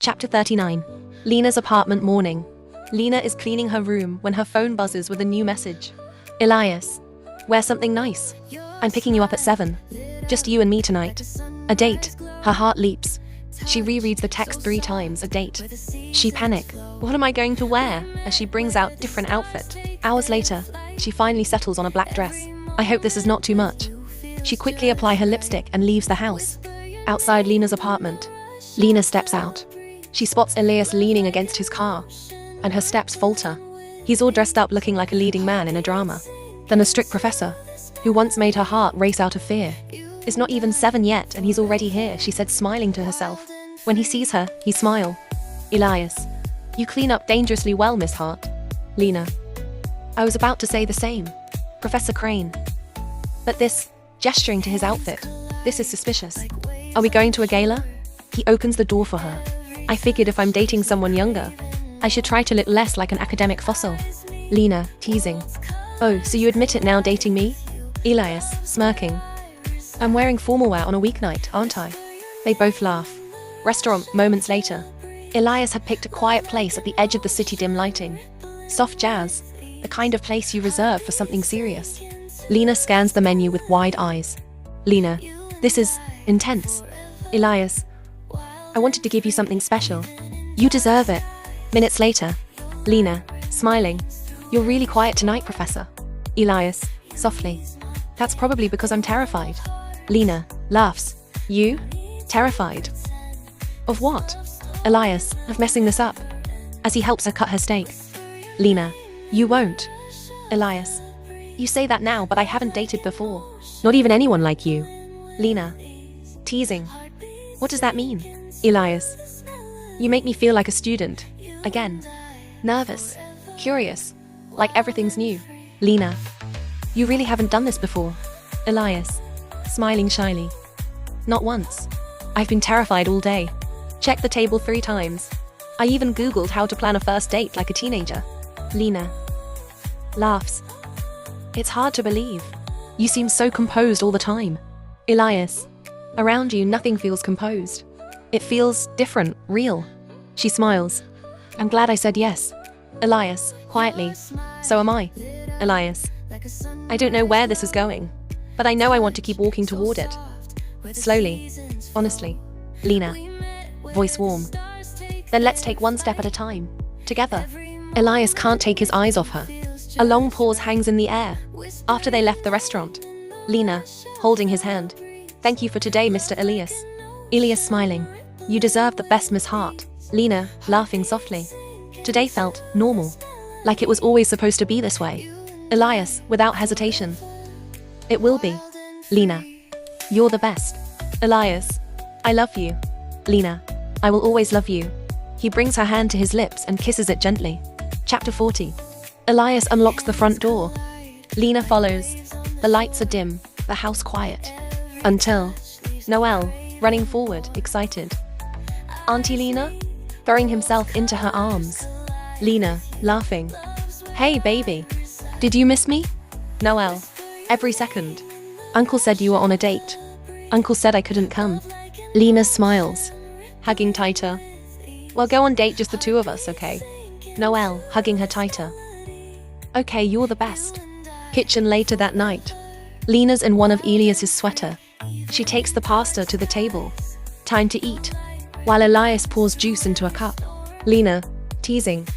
Chapter 39. Lena's apartment morning. Lena is cleaning her room when her phone buzzes with a new message. Elias. Wear something nice. I'm picking you up at 7. Just you and me tonight. A date. Her heart leaps. She rereads the text 3 times. A date. She panic. What am I going to wear? As she brings out different outfit. Hours later, she finally settles on a black dress. I hope this is not too much. She quickly applies her lipstick and leaves the house. Outside Lena's apartment, Lena steps out. She spots Elias leaning against his car, and her steps falter. He's all dressed up looking like a leading man in a drama. Then a strict professor, who once made her heart race out of fear. It's not even 7 yet and he's already here, she said, smiling to herself. When he sees her, he smiles. Elias. You clean up dangerously well, Miss Hart. Lena. I was about to say the same. Professor Crane. But this, gesturing to his outfit, this is suspicious. Are we going to a gala? He opens the door for her. I figured if I'm dating someone younger, I should try to look less like an academic fossil. Lena, teasing. Oh, so you admit it now, dating me? Elias, smirking. I'm wearing formal wear on a weeknight, aren't I? They both laugh. Restaurant, moments later. Elias had picked a quiet place at the edge of the city, dim lighting. Soft jazz, the kind of place you reserve for something serious. Lena scans the menu with wide eyes. Lena, this is intense. Elias, I wanted to give you something special. You deserve it. Minutes later. Lena, smiling. You're really quiet tonight, Professor. Elias, softly. That's probably because I'm terrified. Lena, laughs. You? Terrified? Of what? Elias, of messing this up. As he helps her cut her steak. Lena, you won't. Elias, you say that now, but I haven't dated before. Not even anyone like you. Lena, teasing. What does that mean? Elias, you make me feel like a student. Again. Nervous. Curious. Like everything's new. Lena, you really haven't done this before. Elias, smiling shyly. Not once. I've been terrified all day. Checked the table 3 times. I even Googled how to plan a first date like a teenager. Lena laughs. It's hard to believe. You seem so composed all the time. Elias, around you nothing feels composed. It feels different, real. She smiles. I'm glad I said yes. Elias, quietly. So am I. Elias. I don't know where this is going, but I know I want to keep walking toward it. Slowly. Honestly. Lena. Voice warm. Then let's take one step at a time. Together. Elias can't take his eyes off her. A long pause hangs in the air. After they left the restaurant. Lena, holding his hand. Thank you for today, Mr. Elias. Elias smiling. You deserve the best, Miss Hart. Lena, laughing softly. Today felt normal. Like it was always supposed to be this way. Elias, without hesitation. It will be. Lena. You're the best. Elias. I love you. Lena. I will always love you. He brings her hand to his lips and kisses it gently. Chapter 40. Elias unlocks the front door. Lena follows. The lights are dim, the house quiet. Until Noel, running forward, excited. Auntie Lena? Throwing himself into her arms. Lena, laughing. Hey, baby. Did you miss me? Noel. Every second. Uncle said you were on a date. Uncle said I couldn't come. Lena smiles. Hugging tighter. Well, go on date just the 2 of us, okay? Noel, hugging her tighter. Okay, you're the best. Kitchen later that night. Lena's in one of Elias's sweater. She takes the pasta to the table. Time to eat. While Elias pours juice into a cup. Lena, teasing.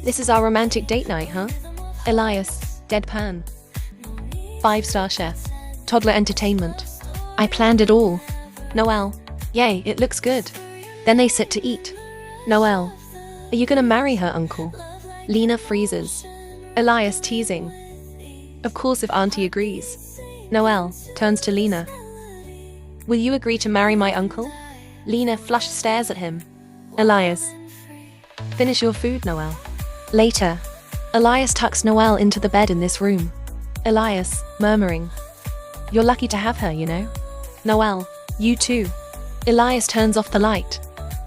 This is our romantic date night, huh? Elias, deadpan. 5-star chef. Toddler entertainment. I planned it all. Noel, yay, it looks good. Then they sit to eat. Noel, are you gonna marry her, uncle? Lena freezes. Elias teasing. Of course if auntie agrees. Noel turns to Lena. Will you agree to marry my uncle? Lena flushed stares at him. Elias. Finish your food, Noel. Later. Elias tucks Noel into the bed in this room. Elias, murmuring. You're lucky to have her, you know? Noel, you too. Elias turns off the light.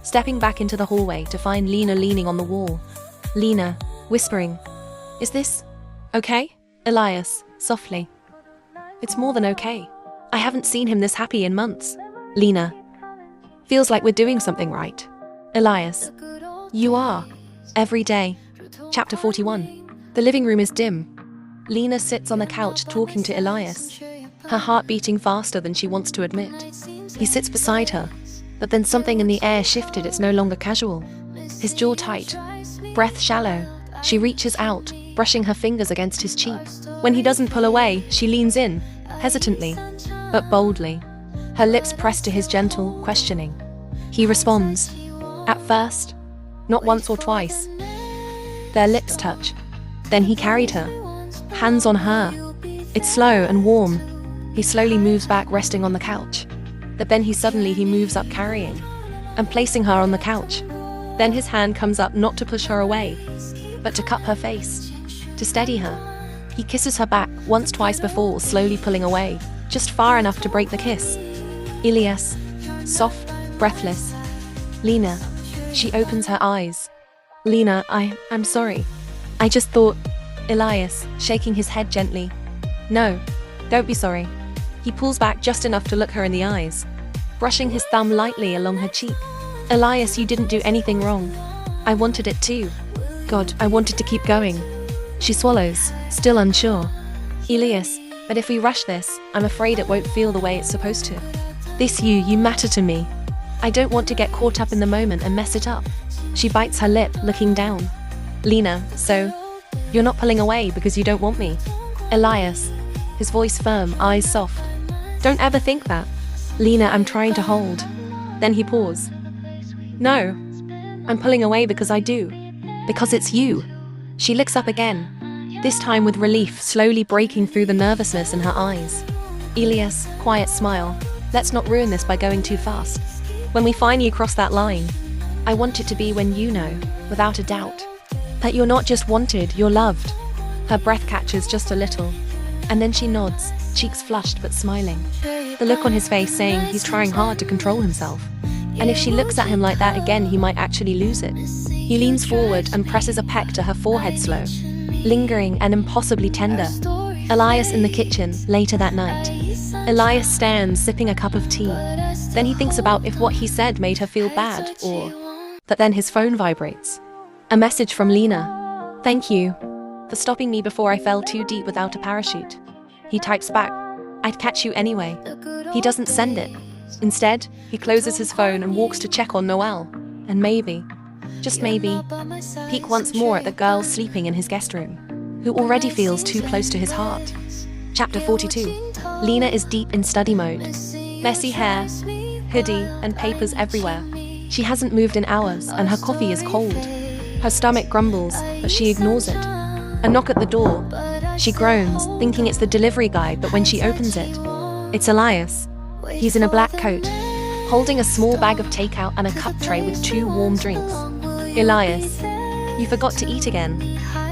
Stepping back into the hallway to find Lena leaning on the wall. Lena, whispering. Is this okay? Elias, softly. It's more than okay. I haven't seen him this happy in months. Lena. Feels like we're doing something right. Elias. You are. Every day. Chapter 41. The living room is dim. Lena sits on the couch talking to Elias, her heart beating faster than she wants to admit. He sits beside her, but then something in the air shifted. It's no longer casual. His jaw tight, breath shallow. She reaches out, brushing her fingers against his cheek. When he doesn't pull away, she leans in, hesitantly, but boldly, her lips pressed to his gentle, questioning. He responds. At first, not once or twice. Their lips touch. Then he carried her, hands on her. It's slow and warm. He slowly moves back, resting on the couch. But then he moves up, carrying and placing her on the couch. Then his hand comes up, not to push her away, but to cup her face, to steady her. He kisses her back once, twice before, slowly pulling away, just far enough to break the kiss. Elias, soft, breathless. Lena. She opens her eyes. Lena, I'm sorry. I just thought... Elias, shaking his head gently. No, don't be sorry. He pulls back just enough to look her in the eyes, brushing his thumb lightly along her cheek. Elias, you didn't do anything wrong. I wanted it too. God, I wanted to keep going. She swallows, still unsure. Elias, but if we rush this, I'm afraid it won't feel the way it's supposed to. You matter to me. I don't want to get caught up in the moment and mess it up. She bites her lip, looking down. Lena, so, you're not pulling away because you don't want me? Elias, his voice firm, eyes soft. Don't ever think that. Lena, I'm trying to hold. Then he paused. No, I'm pulling away because I do. Because it's you. She looks up again, this time with relief slowly breaking through the nervousness in her eyes. Elias, quiet smile. Let's not ruin this by going too fast. When we finally cross that line, I want it to be when you know, without a doubt, that you're not just wanted, you're loved. Her breath catches just a little, and then she nods, cheeks flushed but smiling. The look on his face saying he's trying hard to control himself. And if she looks at him like that again, he might actually lose it. He leans forward and presses a peck to her forehead slow, lingering and impossibly tender. Elias in the kitchen, later that night. Elias stands, sipping a cup of tea. Then he thinks about if what he said made her feel bad, or that then his phone vibrates. A message from Lena. Thank you for stopping me before I fell too deep without a parachute. He types back, I'd catch you anyway. He doesn't send it. Instead, he closes his phone and walks to check on Noel. And maybe, just maybe, peek once more at the girl sleeping in his guest room, who already feels too close to his heart. Chapter 42. Lena is deep in study mode. Messy hair, hoodie, and papers everywhere. She hasn't moved in hours, and her coffee is cold. Her stomach grumbles, but she ignores it. A knock at the door. She groans, thinking it's the delivery guy, but when she opens it, it's Elias. He's in a black coat, holding a small bag of takeout and a cup tray with 2 warm drinks. Elias, you forgot to eat again.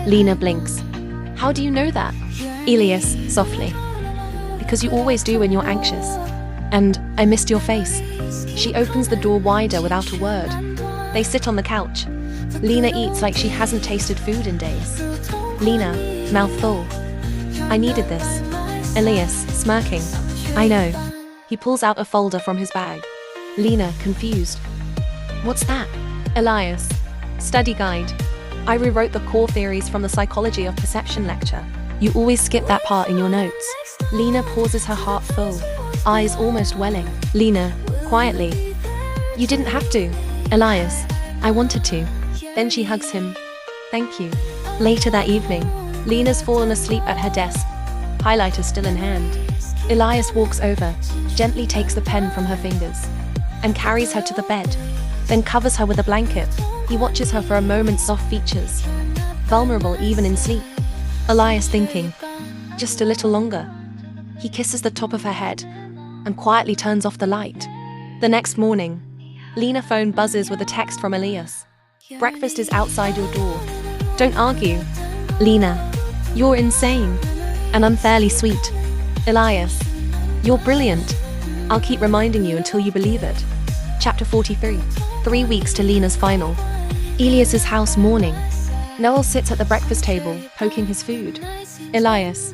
Lena blinks. How do you know that? Elias, softly. Because you always do when you're anxious. And I missed your face. She opens the door wider without a word. They sit on the couch. Lena eats like she hasn't tasted food in days. Lena, mouth full. I needed this. Elias, smirking. I know. He pulls out a folder from his bag. Lena, confused. What's that? Elias, study guide. I rewrote the core theories from the psychology of perception lecture. You always skip that part in your notes. Lena pauses, her heart full, eyes almost welling. Lena, quietly. You didn't have to. Elias, I wanted to. Then she hugs him. Thank you. Later that evening, Lena's fallen asleep at her desk, highlighter still in hand. Elias walks over, gently takes the pen from her fingers, and carries her to the bed, then covers her with a blanket. He watches her for a moment, soft features, vulnerable even in sleep. Elias thinking, just a little longer. He kisses the top of her head, and quietly turns off the light. The next morning, Lena's phone buzzes with a text from Elias. Breakfast is outside your door. Don't argue. Lena, you're insane. And unfairly sweet. Elias, you're brilliant. I'll keep reminding you until you believe it. Chapter 43. 3 weeks to Lena's final. Elias's house morning. Noel sits at the breakfast table, poking his food. Elias,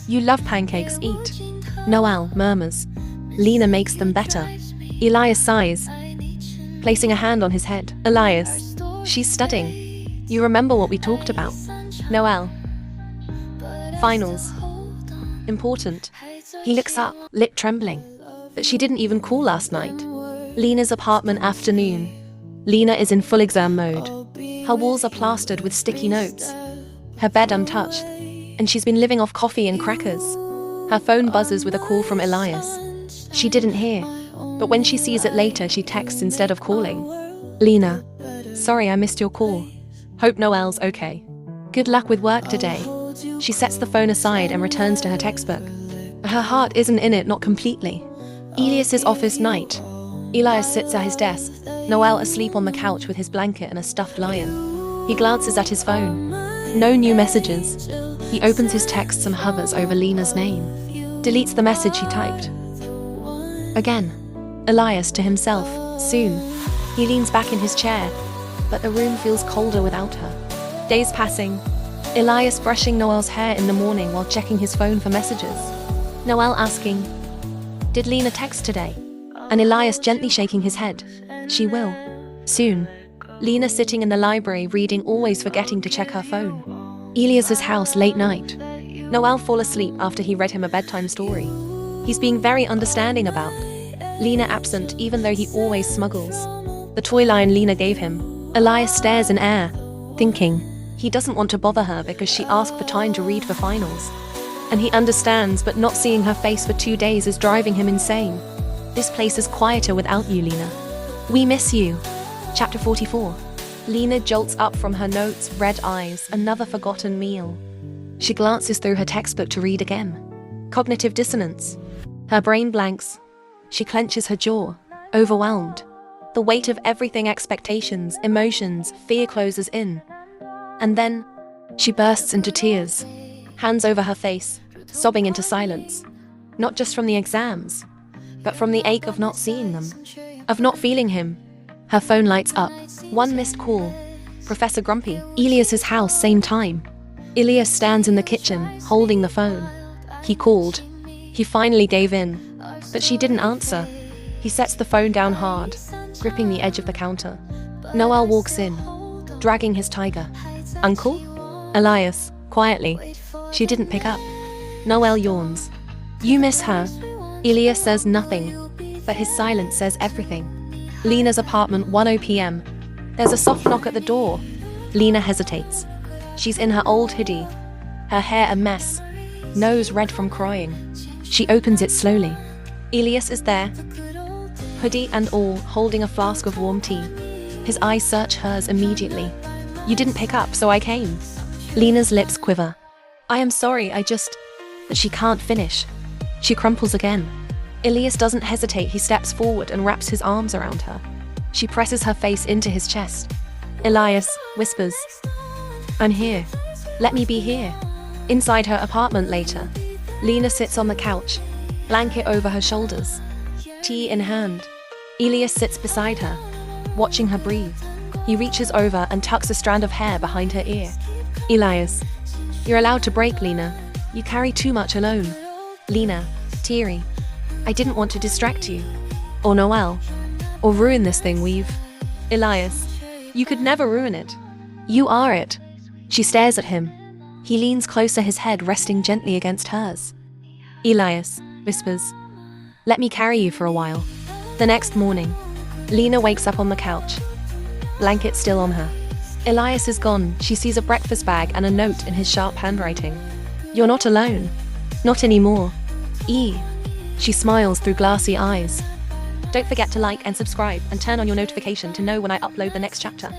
you love pancakes, eat. Noel murmurs. Lena makes them better. Elias sighs. placing a hand on his head. Elias, she's studying. You remember what we talked about? Noel. Finals. Important. He looks up, lip trembling. But she didn't even call last night. Lena's apartment afternoon. Lena is in full exam mode. Her walls are plastered with sticky notes. Her bed untouched. And she's been living off coffee and crackers. Her phone buzzes with a call from Elias. She didn't hear. But when she sees it later, she texts instead of calling. Lena. Sorry I missed your call. Hope Noel's okay. Good luck with work today. She sets the phone aside and returns to her textbook. Her heart isn't in it, not completely. Elias's office night. Elias sits at his desk, Noel asleep on the couch with his blanket and a stuffed lion. He glances at his phone. No new messages. He opens his texts and hovers over Lena's name. Deletes the message he typed. Again. Elias to himself, soon. He leans back in his chair, but the room feels colder without her. Days passing. Elias brushing Noel's hair in the morning while checking his phone for messages. Noel asking, "Did Lena text today?" And Elias gently shaking his head. She will. Soon. Lena sitting in the library reading, always forgetting to check her phone. Elias's house late night. Noel fall asleep after he read him a bedtime story. He's being very understanding about. Lena absent even though he always smuggles. The toy lion Lena gave him. Elias stares in air, thinking he doesn't want to bother her because she asked for time to read for finals. And he understands, but not seeing her face for 2 days is driving him insane. This place is quieter without you, Lena. We miss you. Chapter 44. Lena jolts up from her notes, red eyes, another forgotten meal. She glances through her textbook to read again. Cognitive dissonance. Her brain blanks. She clenches her jaw, overwhelmed. The weight of everything, expectations, emotions, fear closes in. And then, she bursts into tears, hands over her face, sobbing into silence. Not just from the exams, but from the ache of not seeing them, of not feeling him. Her phone lights up. One missed call. Professor Grumpy. Elias's house, same time. Elias stands in the kitchen, holding the phone. He called. He finally gave in, but she didn't answer. He sets the phone down hard, gripping the edge of the counter. Noel walks in, dragging his tiger. Uncle? Elias, quietly. She didn't pick up. Noel yawns. You miss her. Elias says nothing, but his silence says everything. Lena's apartment, 1:00 p.m. There's a soft knock at the door. Lena hesitates. She's in her old hoodie, her hair a mess, nose red from crying. She opens it slowly. Elias is there, hoodie and all, holding a flask of warm tea. His eyes search hers immediately. You didn't pick up, so I came. Lena's lips quiver. I am sorry, But she can't finish. She crumples again. Elias doesn't hesitate, he steps forward and wraps his arms around her. She presses her face into his chest. Elias whispers, I'm here. Let me be here. Inside her apartment later. Lena sits on the couch, blanket over her shoulders, tea in hand. Elias sits beside her, watching her breathe. He reaches over and tucks a strand of hair behind her ear. Elias, you're allowed to break, Lena. You carry too much alone. Lena, teary. I didn't want to distract you. Or Noel. Or ruin this thing we've... Elias, you could never ruin it. You are it. She stares at him. He leans closer, his head resting gently against hers. Elias whispers, let me carry you for a while. The next morning, Lena wakes up on the couch, blanket still on her. Elias is gone. She sees a breakfast bag and a note in his sharp handwriting. You're not alone. Not anymore. E. She smiles through glassy eyes. Don't forget to like and subscribe and turn on your notification to know when I upload the next chapter.